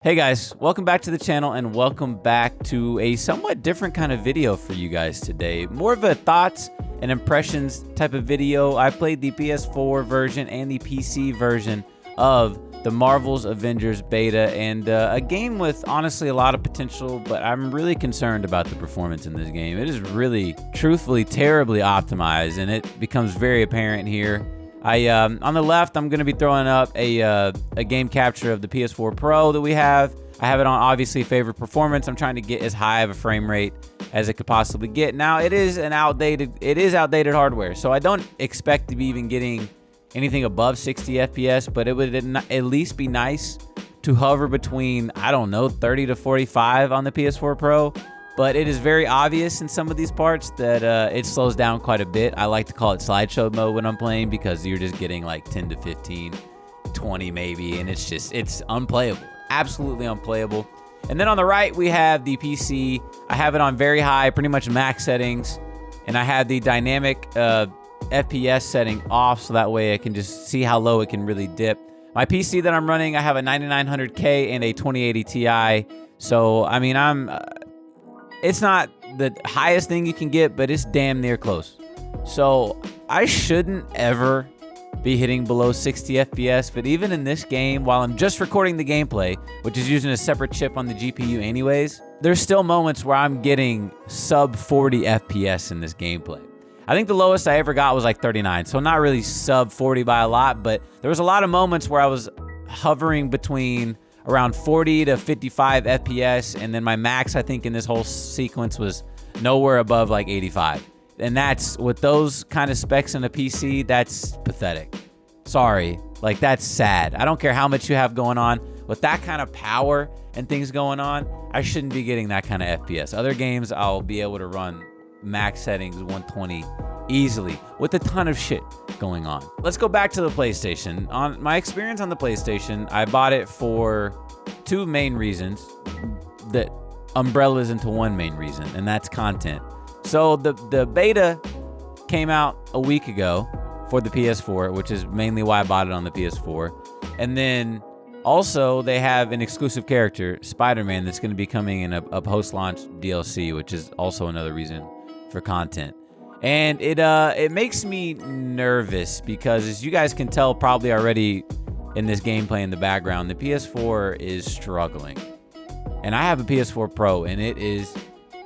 Hey guys, welcome back to the channel and welcome back to a somewhat different kind of video for you guys today. More of a thoughts and impressions type of video. I played the PS4 version and the PC version of the Marvel's Avengers beta, and a game with honestly a lot of potential, but I'm really concerned about the performance in this game. It is really, truthfully, terribly optimized, and it becomes very apparent here. On the left, I'm going to be throwing up a game capture of the PS4 Pro that we have. I have it on obviously favorite performance. I'm trying to get as high of a frame rate as it could possibly get. Now, it is outdated hardware, so I don't expect to be even getting anything above 60 FPS, but it would at least be nice to hover between, I don't know, 30 to 45 on the PS4 Pro. But it is very obvious in some of these parts that it slows down quite a bit. I like to call it slideshow mode when I'm playing because you're just getting like 10 to 15, 20 maybe, and it's unplayable, absolutely unplayable. And then on the right, we have the PC. I have it on very high, pretty much max settings, and I have the dynamic FPS setting off so that way I can just see how low it can really dip. My PC that I'm running, I have a 9900K and a 2080 Ti. So, I mean, it's not the highest thing you can get, but it's damn near close. So I shouldn't ever be hitting below 60 FPS, but even in this game, while I'm just recording the gameplay, which is using a separate chip on the GPU anyways, there's still moments where I'm getting sub 40 FPS in this gameplay. I think the lowest I ever got was like 39, so not really sub 40 by a lot, but there was a lot of moments where I was hovering between around 40 to 55 FPS, and then my max, I think, in this whole sequence was nowhere above like 85. And that's, with those kind of specs in a PC, that's pathetic. Sorry, like that's sad. I don't care how much you have going on. With that kind of power and things going on, I shouldn't be getting that kind of FPS. Other games, I'll be able to run max settings 120 easily with a ton of shit going on. Let's go back to the PlayStation. On my experience on the PlayStation, I bought it for two main reasons that umbrellas into one main reason, and that's content. So the beta came out a week ago for the PS4, which is mainly why I bought it on the PS4. And then also they have an exclusive character, Spider-Man, that's going to be coming in a post-launch DLC, which is also another reason for content. And it makes me nervous because, as you guys can tell probably already in this gameplay in the background, the PS4 is struggling. And I have a PS4 Pro, and it is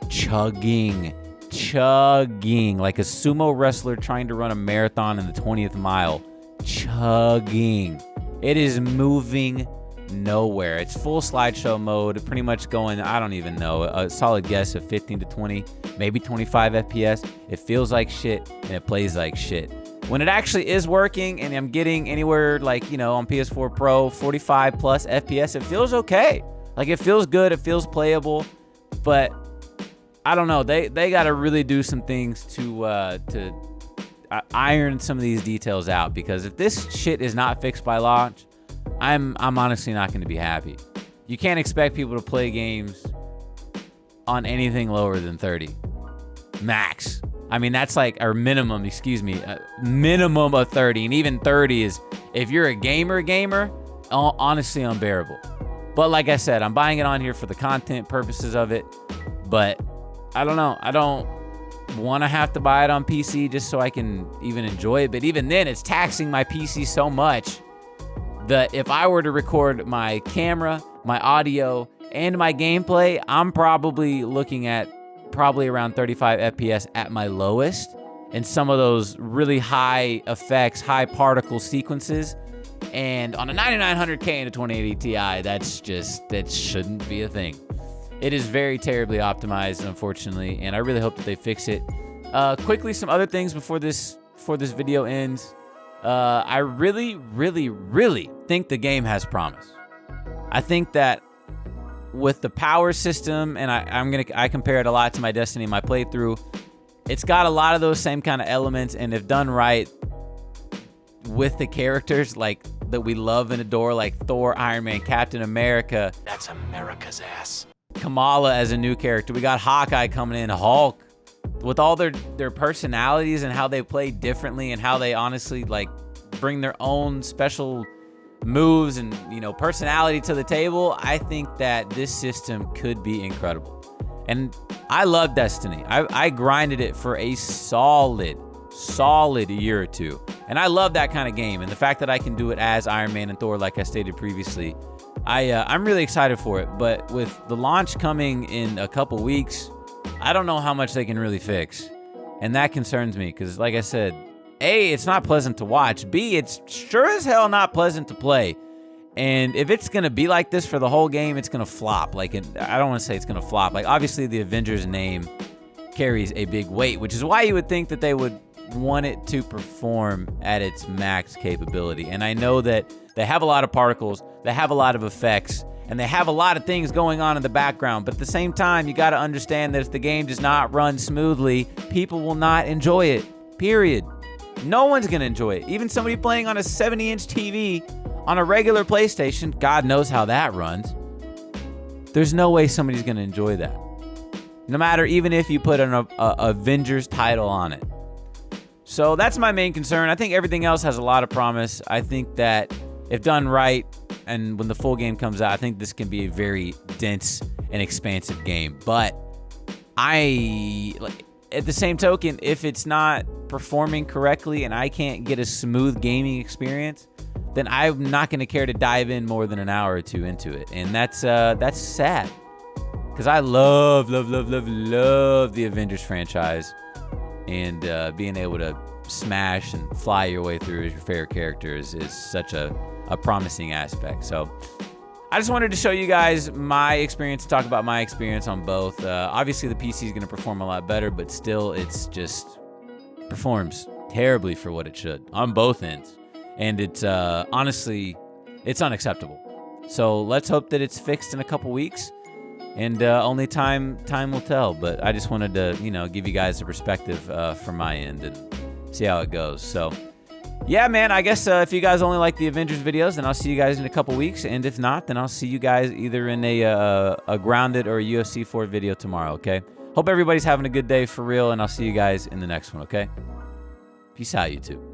chugging like a sumo wrestler trying to run a marathon in the 20th mile. Chugging. It is moving nowhere. It's full slideshow mode, pretty much going, I don't even know, a solid guess of 15 to 20, maybe 25 FPS. It feels like shit, and it plays like shit. When it actually is working and I'm getting anywhere like, you know, on PS4 Pro, 45 plus FPS, it feels okay. Like, it feels good, it feels playable, but I don't know. They got to really do some things to iron some of these details out, because if this shit is not fixed by launch, I'm honestly not going to be happy. You can't expect people to play games on anything lower than 30 max. I mean, that's like our minimum, a minimum of 30, and even 30 is, if you're a gamer, honestly unbearable. But like I said, I'm buying it on here for the content purposes of it, but I don't know. I don't want to have to buy it on PC just so I can even enjoy it, but even then, it's taxing my PC so much that if I were to record my camera, my audio, and my gameplay, I'm probably looking at around 35 FPS at my lowest, and some of those really high effects, high particle sequences. And on a 9900K and a 2080 Ti, that shouldn't be a thing. It is very terribly optimized, unfortunately, and I really hope that they fix it. Quickly, some other things before this video ends. I really think the game has promise. I think that with the power system, and I compare it a lot to my Destiny, my playthrough, it's got a lot of those same kind of elements, and if done right with the characters like that we love and adore, like Thor, Iron Man, Captain America. That's America's ass. Kamala as a new character. We got Hawkeye coming in, Hulk, with all their personalities and how they play differently and how they honestly like bring their own special moves and, you know, personality to the table, I think that this system could be incredible. And I love Destiny. I grinded it for a solid year or two. And I love that kind of game. And the fact that I can do it as Iron Man and Thor, like I stated previously, I'm really excited for it. But with the launch coming in a couple weeks, I don't know how much they can really fix. And that concerns me because, like I said, A, it's not pleasant to watch. B, it's sure as hell not pleasant to play. And if it's going to be like this for the whole game, it's going to flop. Like, I don't want to say it's going to flop. Like, obviously, the Avengers name carries a big weight, which is why you would think that they would want it to perform at its max capability. And I know that they have a lot of particles, they have a lot of effects, and they have a lot of things going on in the background. But at the same time, you got to understand that if the game does not run smoothly, people will not enjoy it, period. No one's going to enjoy it. Even somebody playing on a 70-inch TV on a regular PlayStation, God knows how that runs. There's no way somebody's going to enjoy that. No matter, even if you put an Avengers title on it. So that's my main concern. I think everything else has a lot of promise. I think that if done right, and when the full game comes out, I think this can be a very dense and expansive game. But at the same token, if it's not performing correctly and I can't get a smooth gaming experience, then I'm not going to care to dive in more than an hour or two into it. And that's sad. Because I love the Avengers franchise. And being able to smash and fly your way through as your favorite characters is such a promising aspect. So I just wanted to show you guys my experience, talk about my experience on both. Obviously, the PC is going to perform a lot better, but still, it's just performs terribly for what it should on both ends. And it's honestly, it's unacceptable. So let's hope that it's fixed in a couple weeks. And only time will tell. But I just wanted to, you know, give you guys a perspective from my end and see how it goes. So, yeah, man, I guess if you guys only like the Avengers videos, then I'll see you guys in a couple weeks. And if not, then I'll see you guys either in a Grounded or a UFC 4 video tomorrow, okay? Hope everybody's having a good day for real, and I'll see you guys in the next one, okay? Peace out, YouTube.